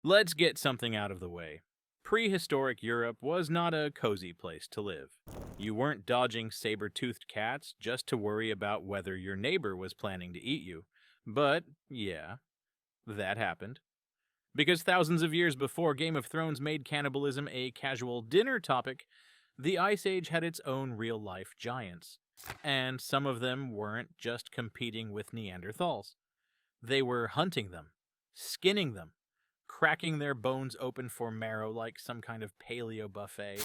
Let's get something out of the way. Prehistoric Europe was not a cozy place to live. You weren't dodging saber-toothed cats just to worry about whether your neighbor was planning to eat you. But, yeah, that happened. Because thousands of years before Game of Thrones made cannibalism a casual dinner topic, the Ice Age had its own real-life giants. And some of them weren't just competing with Neanderthals. They were hunting them, skinning them, cracking their bones open for marrow like some kind of paleo buffet.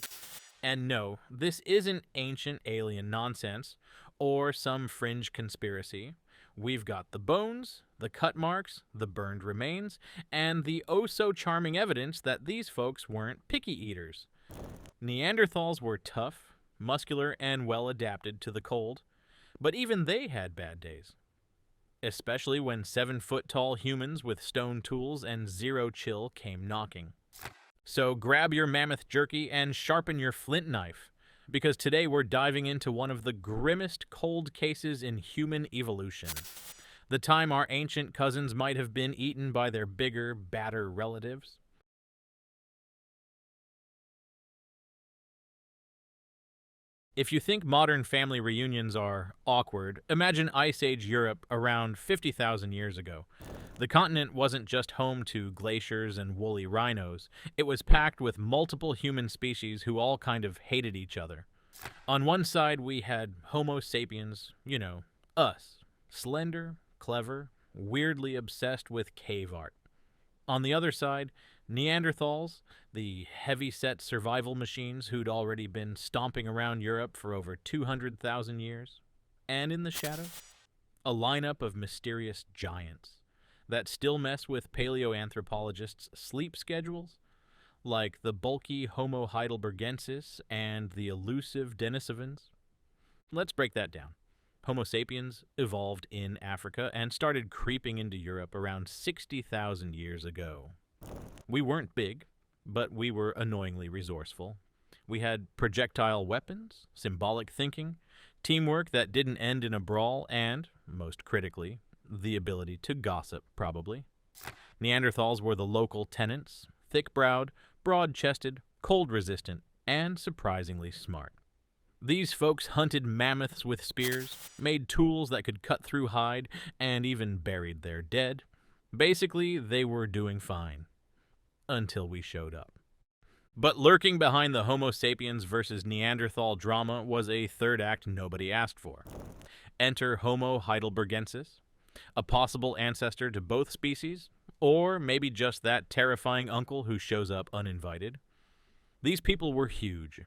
And no, this isn't ancient alien nonsense or some fringe conspiracy. We've got the bones, the cut marks, the burned remains, and the oh so charming evidence that these folks weren't picky eaters. Neanderthals were tough, muscular, and well adapted to the cold, but even they had bad days, especially when 7-foot tall humans with stone tools and zero chill came knocking. So grab your mammoth jerky and sharpen your flint knife, because today we're diving into one of the grimmest cold cases in human evolution. The time our ancient cousins might have been eaten by their bigger, badder relatives. If you think modern family reunions are awkward, imagine Ice Age Europe around 50,000 years ago. The continent wasn't just home to glaciers and woolly rhinos, it was packed with multiple human species who all kind of hated each other. On one side, we had Homo sapiens, us, slender, clever, weirdly obsessed with cave art. On the other side, Neanderthals, the heavy-set survival machines who'd already been stomping around Europe for over 200,000 years. And in the shadows, a lineup of mysterious giants that still mess with paleoanthropologists' sleep schedules, like the bulky Homo heidelbergensis and the elusive Denisovans. Let's break that down. Homo sapiens evolved in Africa and started creeping into Europe around 60,000 years ago. We weren't big, but we were annoyingly resourceful. We had projectile weapons, symbolic thinking, teamwork that didn't end in a brawl, and, most critically, the ability to gossip, probably. Neanderthals were the local tenants, thick-browed, broad-chested, cold-resistant, and surprisingly smart. These folks hunted mammoths with spears, made tools that could cut through hide, and even buried their dead. Basically, they were doing fine. Until we showed up. But lurking behind the Homo sapiens versus Neanderthal drama was a third act nobody asked for. Enter Homo heidelbergensis, a possible ancestor to both species, or maybe just that terrifying uncle who shows up uninvited. These people were huge.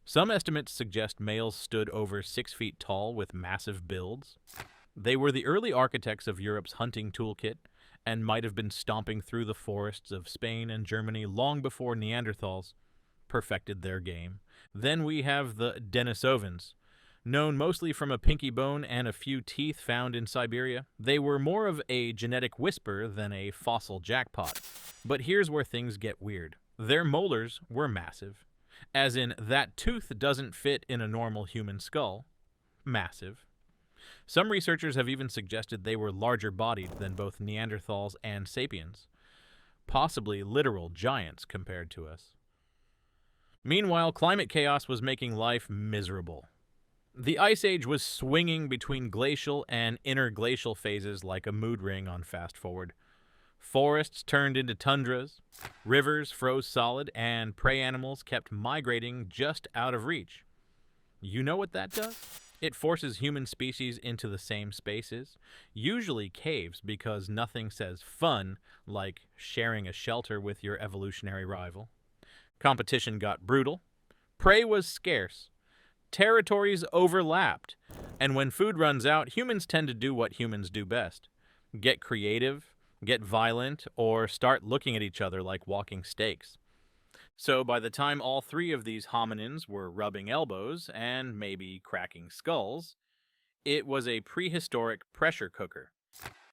Some estimates suggest males stood over 6 feet tall with massive builds. They were the early architects of Europe's hunting toolkit and might have been stomping through the forests of Spain and Germany long before Neanderthals perfected their game. Then we have the Denisovans, known mostly from a pinky bone and a few teeth found in Siberia. They were more of a genetic whisper than a fossil jackpot. But here's where things get weird. Their molars were massive, as in that tooth doesn't fit in a normal human skull. Massive. Some researchers have even suggested they were larger bodied than both Neanderthals and sapiens, possibly literal giants compared to us. Meanwhile, climate chaos was making life miserable. The Ice Age was swinging between glacial and interglacial phases like a mood ring on fast forward. Forests turned into tundras, rivers froze solid, and prey animals kept migrating just out of reach. You know what that does? It forces human species into the same spaces, usually caves, because nothing says fun like sharing a shelter with your evolutionary rival. Competition got brutal. Prey was scarce. Territories overlapped. And when food runs out, humans tend to do what humans do best: get creative, get violent, or start looking at each other like walking stakes. So by the time all three of these hominins were rubbing elbows and maybe cracking skulls, it was a prehistoric pressure cooker.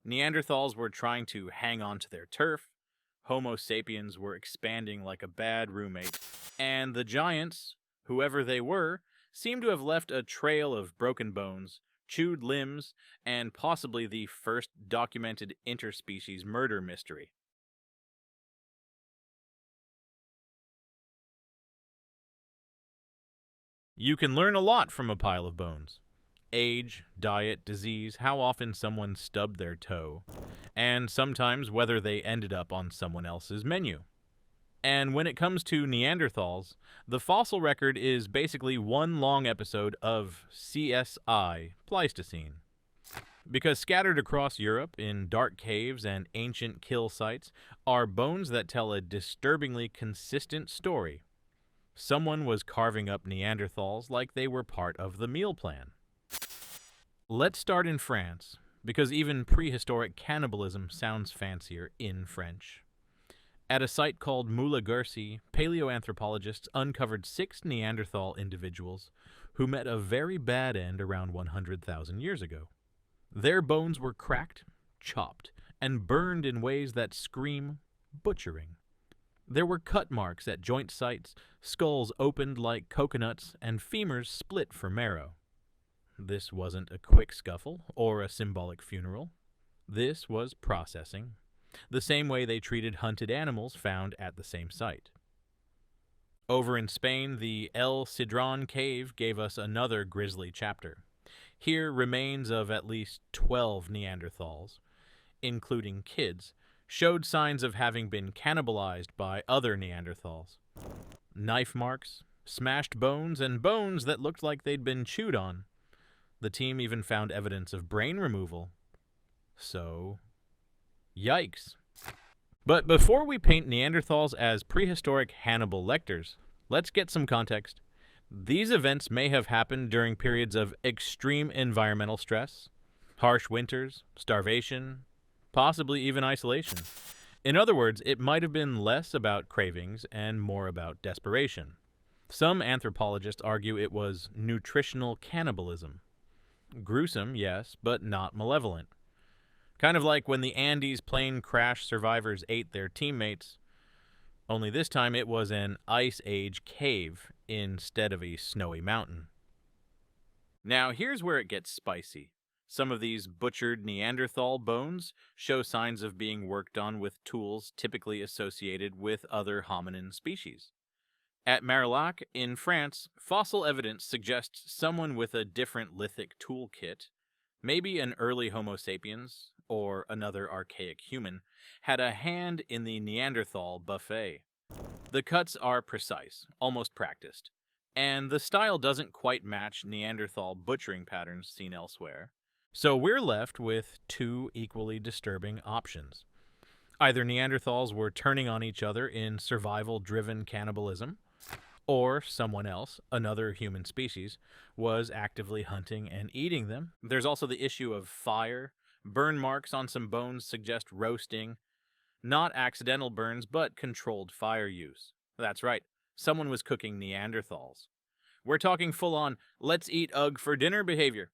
Neanderthals were trying to hang on to their turf, Homo sapiens were expanding like a bad roommate, and the giants, whoever they were, seemed to have left a trail of broken bones, chewed limbs, and possibly the first documented interspecies murder mystery. You can learn a lot from a pile of bones: age, diet, disease, how often someone stubbed their toe, and sometimes whether they ended up on someone else's menu. And when it comes to Neanderthals, the fossil record is basically one long episode of CSI Pleistocene. Because scattered across Europe in dark caves and ancient kill sites are bones that tell a disturbingly consistent story. Someone was carving up Neanderthals like they were part of the meal plan. Let's start in France, because even prehistoric cannibalism sounds fancier in French. At a site called Moula-Gurcy, paleoanthropologists uncovered 6 Neanderthal individuals who met a very bad end around 100,000 years ago. Their bones were cracked, chopped, and burned in ways that scream butchering. There were cut marks at joint sites, skulls opened like coconuts, and femurs split for marrow. This wasn't a quick scuffle or a symbolic funeral. This was processing, the same way they treated hunted animals found at the same site. Over in Spain, the El Cidrón cave gave us another grisly chapter. Here, remains of at least 12 Neanderthals, including kids, showed signs of having been cannibalized by other Neanderthals. Knife marks, smashed bones, and bones that looked like they'd been chewed on. The team even found evidence of brain removal. So, yikes. But before we paint Neanderthals as prehistoric Hannibal Lecters, let's get some context. These events may have happened during periods of extreme environmental stress, harsh winters, starvation, possibly even isolation. In other words, it might have been less about cravings and more about desperation. Some anthropologists argue it was nutritional cannibalism. Gruesome, yes, but not malevolent. Kind of like when the Andes plane crash survivors ate their teammates, only this time it was an Ice Age cave instead of a snowy mountain. Now here's where it gets spicy. Some of these butchered Neanderthal bones show signs of being worked on with tools typically associated with other hominin species. At Marillac, in France, fossil evidence suggests someone with a different lithic toolkit, maybe an early Homo sapiens, or another archaic human, had a hand in the Neanderthal buffet. The cuts are precise, almost practiced, and the style doesn't quite match Neanderthal butchering patterns seen elsewhere. So we're left with 2 equally disturbing options. Either Neanderthals were turning on each other in survival-driven cannibalism, or someone else, another human species, was actively hunting and eating them. There's also the issue of fire. Burn marks on some bones suggest roasting. Not accidental burns, but controlled fire use. That's right, someone was cooking Neanderthals. We're talking full-on, let's eat UG for dinner behavior.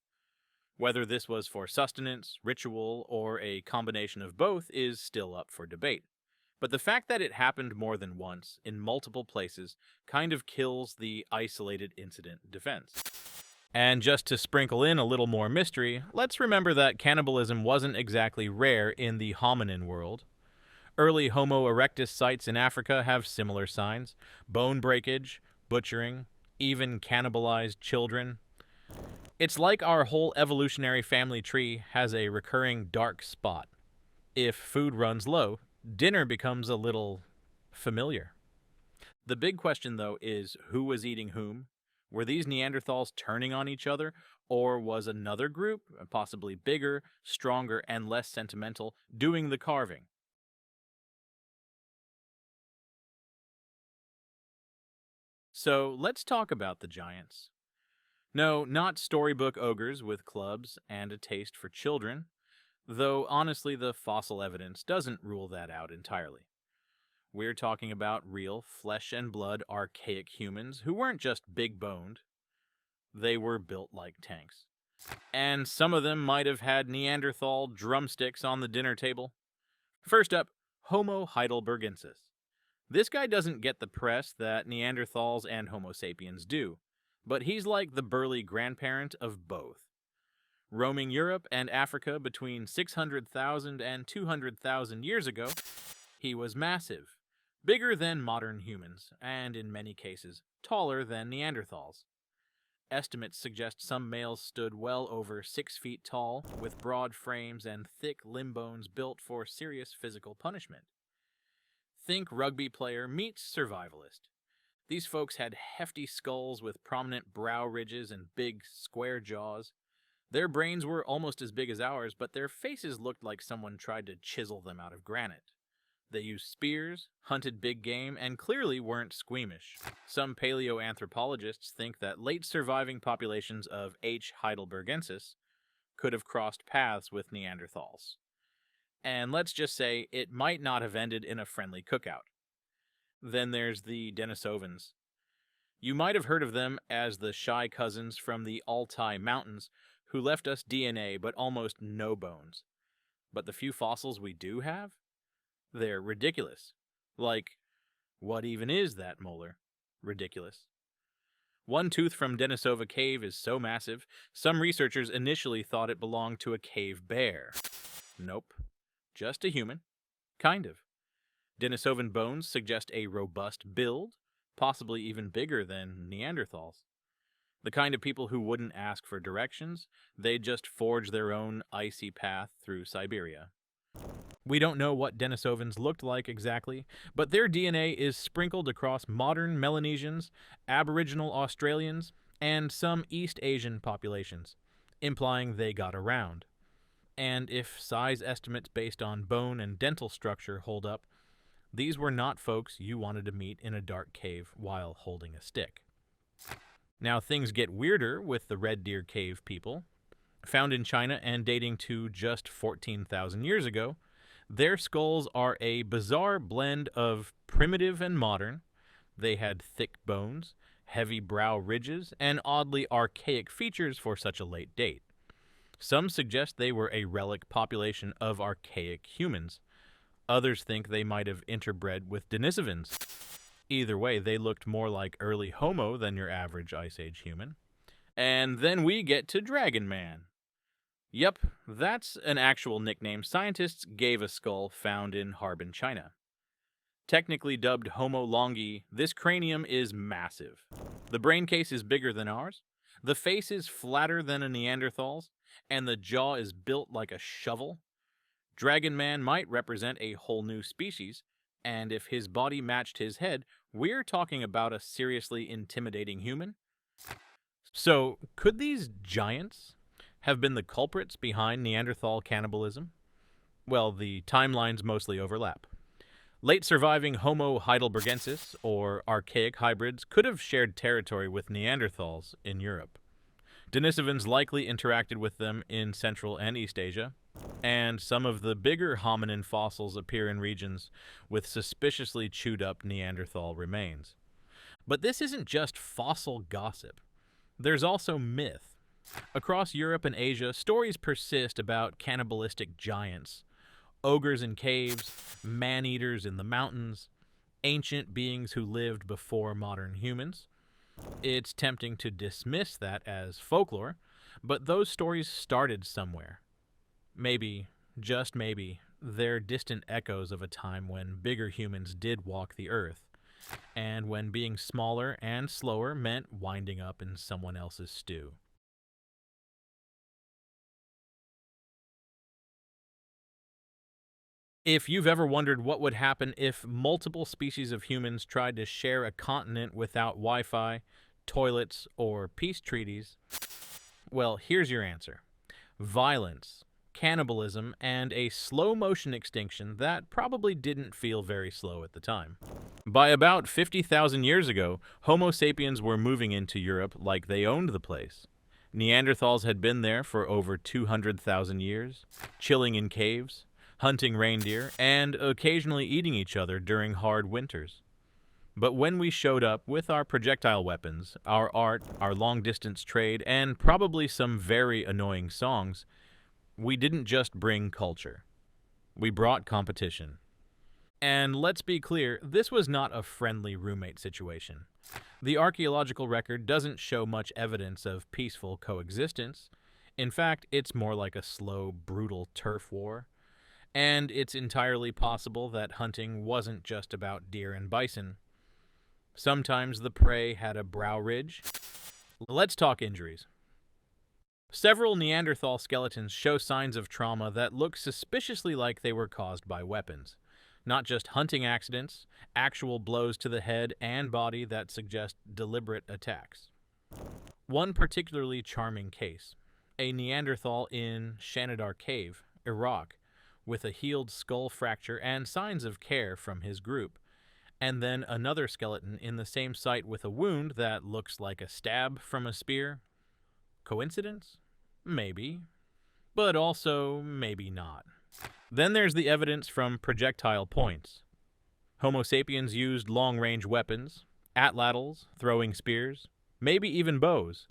Whether this was for sustenance, ritual, or a combination of both is still up for debate. But the fact that it happened more than once, in multiple places, kind of kills the isolated incident defense. And just to sprinkle in a little more mystery, let's remember that cannibalism wasn't exactly rare in the hominin world. Early Homo erectus sites in Africa have similar signs: bone breakage, butchering, even cannibalized children. It's like our whole evolutionary family tree has a recurring dark spot. If food runs low, dinner becomes a little familiar. The big question, though, is who was eating whom? Were these Neanderthals turning on each other, or was another group, possibly bigger, stronger, and less sentimental, doing the carving? So let's talk about the giants. No, not storybook ogres with clubs and a taste for children, though honestly the fossil evidence doesn't rule that out entirely. We're talking about real flesh and blood archaic humans who weren't just big boned, they were built like tanks. And some of them might have had Neanderthal drumsticks on the dinner table. First up, Homo heidelbergensis. This guy doesn't get the press that Neanderthals and Homo sapiens do, but he's like the burly grandparent of both. Roaming Europe and Africa between 600,000 and 200,000 years ago, he was massive, bigger than modern humans, and in many cases, taller than Neanderthals. Estimates suggest some males stood well over 6 feet tall, with broad frames and thick limb bones built for serious physical punishment. Think rugby player meets survivalist. These folks had hefty skulls with prominent brow ridges and big, square jaws. Their brains were almost as big as ours, but their faces looked like someone tried to chisel them out of granite. They used spears, hunted big game, and clearly weren't squeamish. Some paleoanthropologists think that late surviving populations of H. heidelbergensis could have crossed paths with Neanderthals. And let's just say it might not have ended in a friendly cookout. Then there's the Denisovans. You might have heard of them as the shy cousins from the Altai Mountains who left us DNA but almost no bones. But the few fossils we do have? They're ridiculous. Like, what even is that molar? Ridiculous. One tooth from Denisova Cave is so massive, some researchers initially thought it belonged to a cave bear. Nope. Just a human. Kind of. Denisovan bones suggest a robust build, possibly even bigger than Neanderthals. The kind of people who wouldn't ask for directions, they'd just forge their own icy path through Siberia. We don't know what Denisovans looked like exactly, but their DNA is sprinkled across modern Melanesians, Aboriginal Australians, and some East Asian populations, implying they got around. And if size estimates based on bone and dental structure hold up, these were not folks you wanted to meet in a dark cave while holding a stick. Now things get weirder with the Red Deer Cave people. Found in China and dating to just 14,000 years ago, their skulls are a bizarre blend of primitive and modern. They had thick bones, heavy brow ridges, and oddly archaic features for such a late date. Some suggest they were a relic population of archaic humans. Others think they might have interbred with Denisovans. Either way, they looked more like early Homo than your average Ice Age human. And then we get to Dragon Man. Yep, that's an actual nickname scientists gave a skull found in Harbin, China. Technically dubbed Homo longi, this cranium is massive. The brain case is bigger than ours, the face is flatter than a Neanderthal's, and the jaw is built like a shovel. Dragon Man might represent a whole new species, and if his body matched his head, we're talking about a seriously intimidating human. So, could these giants have been the culprits behind Neanderthal cannibalism? Well, the timelines mostly overlap. Late surviving Homo heidelbergensis, or archaic hybrids, could have shared territory with Neanderthals in Europe. Denisovans likely interacted with them in Central and East Asia, and some of the bigger hominin fossils appear in regions with suspiciously chewed up Neanderthal remains. But this isn't just fossil gossip. There's also myth. Across Europe and Asia, stories persist about cannibalistic giants, ogres in caves, man-eaters in the mountains, ancient beings who lived before modern humans. It's tempting to dismiss that as folklore, but those stories started somewhere. Maybe, just maybe, they're distant echoes of a time when bigger humans did walk the earth, and when being smaller and slower meant winding up in someone else's stew. If you've ever wondered what would happen if multiple species of humans tried to share a continent without Wi-Fi, toilets, or peace treaties, well, here's your answer. Violence, cannibalism, and a slow-motion extinction that probably didn't feel very slow at the time. By about 50,000 years ago, Homo sapiens were moving into Europe like they owned the place. Neanderthals had been there for over 200,000 years, chilling in caves, hunting reindeer, and occasionally eating each other during hard winters. But when we showed up with our projectile weapons, our art, our long-distance trade, and probably some very annoying songs, we didn't just bring culture. We brought competition. And let's be clear, this was not a friendly roommate situation. The archaeological record doesn't show much evidence of peaceful coexistence. In fact, it's more like a slow, brutal turf war. And it's entirely possible that hunting wasn't just about deer and bison. Sometimes the prey had a brow ridge, Let's talk injuries. Several Neanderthal skeletons show signs of trauma that look suspiciously like they were caused by weapons. Not just hunting accidents, actual blows to the head and body that suggest deliberate attacks. One particularly charming case, a Neanderthal in Shanidar Cave, Iraq, with a healed skull fracture and signs of care from his group, and then another skeleton in the same site with a wound that looks like a stab from a spear. Coincidence? Maybe, but also maybe not. Then there's the evidence from projectile points. Homo sapiens used long-range weapons, atlatls, throwing spears, maybe even bows.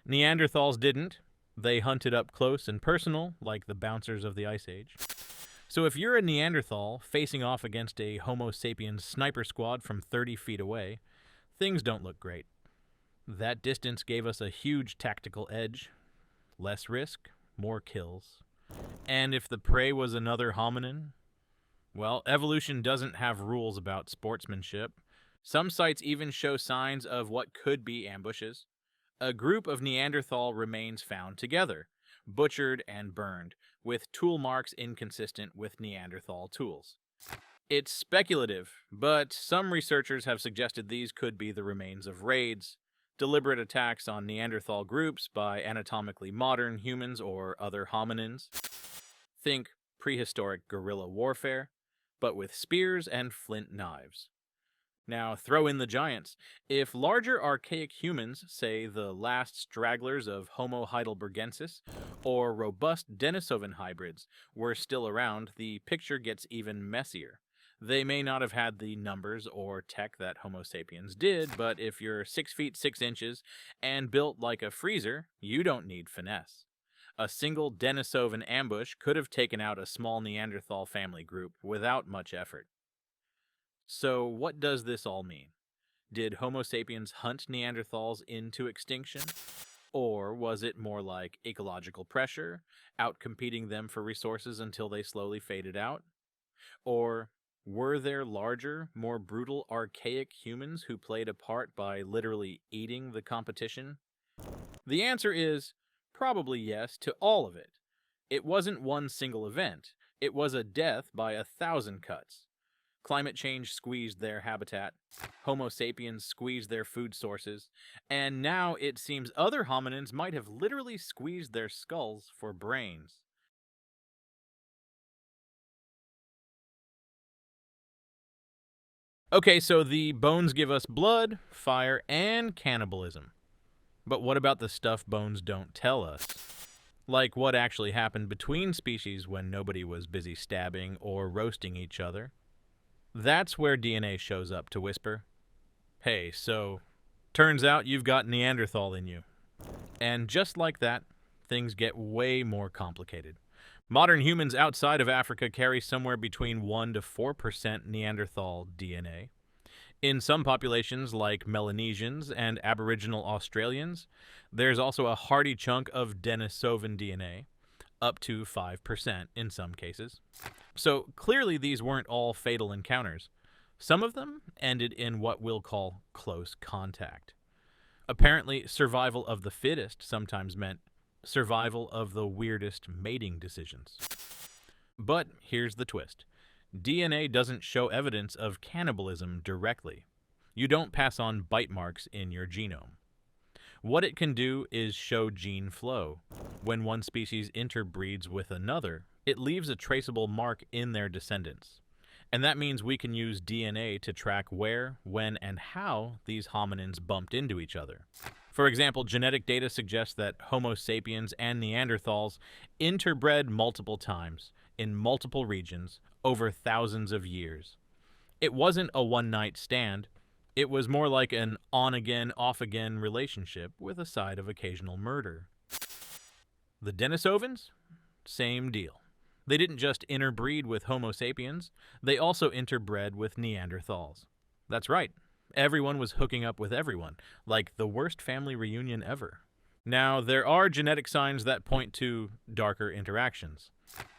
Neanderthals didn't. They hunted up close and personal, like the bouncers of the Ice Age. So if you're a Neanderthal facing off against a Homo sapiens sniper squad from 30 feet away, things don't look great. That distance gave us a huge tactical edge. Less risk, more kills. And if the prey was another hominin? Well, evolution doesn't have rules about sportsmanship. Some sites even show signs of what could be ambushes. A group of Neanderthal remains found together, butchered and burned, with tool marks inconsistent with Neanderthal tools. It's speculative, but some researchers have suggested these could be the remains of raids, deliberate attacks on Neanderthal groups by anatomically modern humans or other hominins. Think prehistoric guerrilla warfare, but with spears and flint knives. Now, throw in the giants. If larger archaic humans, say the last stragglers of Homo heidelbergensis, or robust Denisovan hybrids, were still around, the picture gets even messier. They may not have had the numbers or tech that Homo sapiens did, but if you're 6 feet 6 inches and built like a freezer, you don't need finesse. A single Denisovan ambush could have taken out a small Neanderthal family group without much effort. So what does this all mean? Did Homo sapiens hunt Neanderthals into extinction? Or was it more like ecological pressure, outcompeting them for resources until they slowly faded out? Or were there larger, more brutal, archaic humans who played a part by literally eating the competition? The answer is probably yes to all of it. It wasn't one single event. It was a death by 1,000 cuts. Climate change squeezed their habitat, Homo sapiens squeezed their food sources, and now it seems other hominins might have literally squeezed their skulls for brains. Okay, so the bones give us blood, fire, and cannibalism. But what about the stuff bones don't tell us? Like what actually happened between species when nobody was busy stabbing or roasting each other? That's where DNA shows up to whisper, hey, so, turns out you've got Neanderthal in you. And just like that, things get way more complicated. Modern humans outside of Africa carry somewhere between 1 to 4% Neanderthal DNA. In some populations, like Melanesians and Aboriginal Australians, there's also a hearty chunk of Denisovan DNA, up to 5% in some cases. So clearly these weren't all fatal encounters. Some of them ended in what we'll call close contact. Apparently, survival of the fittest sometimes meant survival of the weirdest mating decisions. But here's the twist. DNA doesn't show evidence of cannibalism directly. You don't pass on bite marks in your genome. What it can do is show gene flow. When one species interbreeds with another, it leaves a traceable mark in their descendants. And that means we can use DNA to track where, when, and how these hominins bumped into each other. For example, genetic data suggests that Homo sapiens and Neanderthals interbred multiple times, in multiple regions, over thousands of years. It wasn't a one-night stand. It was more like an on-again, off-again relationship with a side of occasional murder. The Denisovans? Same deal. They didn't just interbreed with Homo sapiens, they also interbred with Neanderthals. That's right, everyone was hooking up with everyone, like the worst family reunion ever. Now, there are genetic signs that point to darker interactions.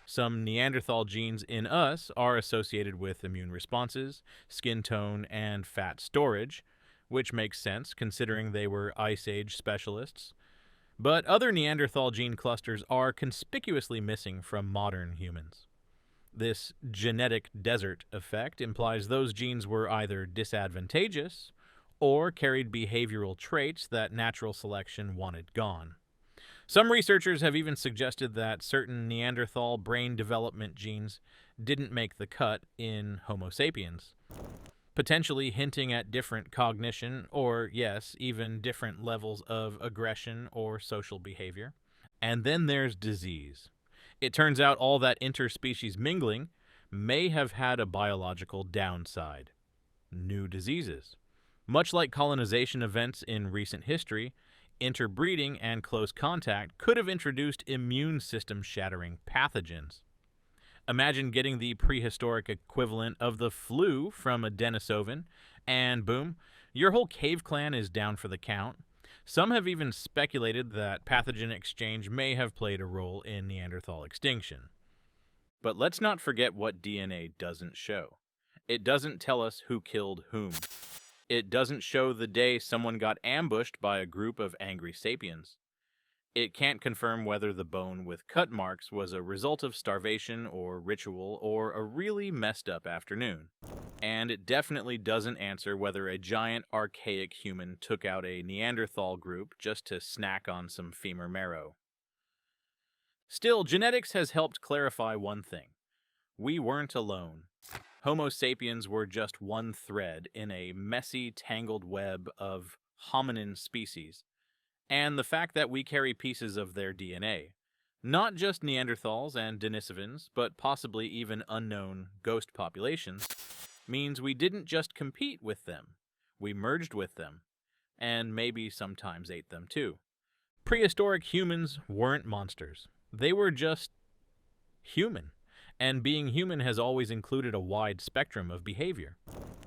Some Neanderthal genes in us are associated with immune responses, skin tone, and fat storage, which makes sense considering they were Ice Age specialists. But other Neanderthal gene clusters are conspicuously missing from modern humans. This genetic desert effect implies those genes were either disadvantageous or carried behavioral traits that natural selection wanted gone. Some researchers have even suggested that certain Neanderthal brain development genes didn't make the cut in Homo sapiens, potentially hinting at different cognition or, yes, even different levels of aggression or social behavior. And then there's disease. It turns out all that interspecies mingling may have had a biological downside: new diseases. Much like colonization events in recent history, interbreeding and close contact could have introduced immune system shattering pathogens. Imagine getting the prehistoric equivalent of the flu from a Denisovan, and boom, your whole cave clan is down for the count. Some have even speculated that pathogen exchange may have played a role in Neanderthal extinction. But let's not forget what DNA doesn't show. It doesn't tell us who killed whom. It doesn't show the day someone got ambushed by a group of angry sapiens. It can't confirm whether the bone with cut marks was a result of starvation or ritual or a really messed up afternoon. And it definitely doesn't answer whether a giant archaic human took out a Neanderthal group just to snack on some femur marrow. Still, genetics has helped clarify one thing. We weren't alone. Homo sapiens were just one thread in a messy, tangled web of hominin species. And the fact that we carry pieces of their DNA, not just Neanderthals and Denisovans, but possibly even unknown ghost populations, means we didn't just compete with them, we merged with them, and maybe sometimes ate them too. Prehistoric humans weren't monsters. They were just human, and being human has always included a wide spectrum of behavior.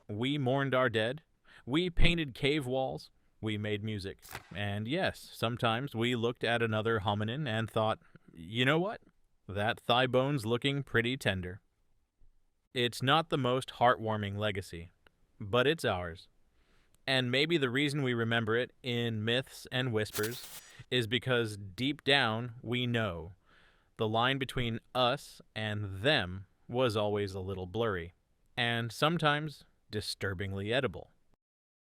We mourned our dead, we painted cave walls, we made music. And yes, sometimes we looked at another hominin and thought, you know what? That thigh bone's looking pretty tender. It's not the most heartwarming legacy, but it's ours. And maybe the reason we remember it in myths and whispers is because deep down we know the line between us and them was always a little blurry, and sometimes disturbingly edible.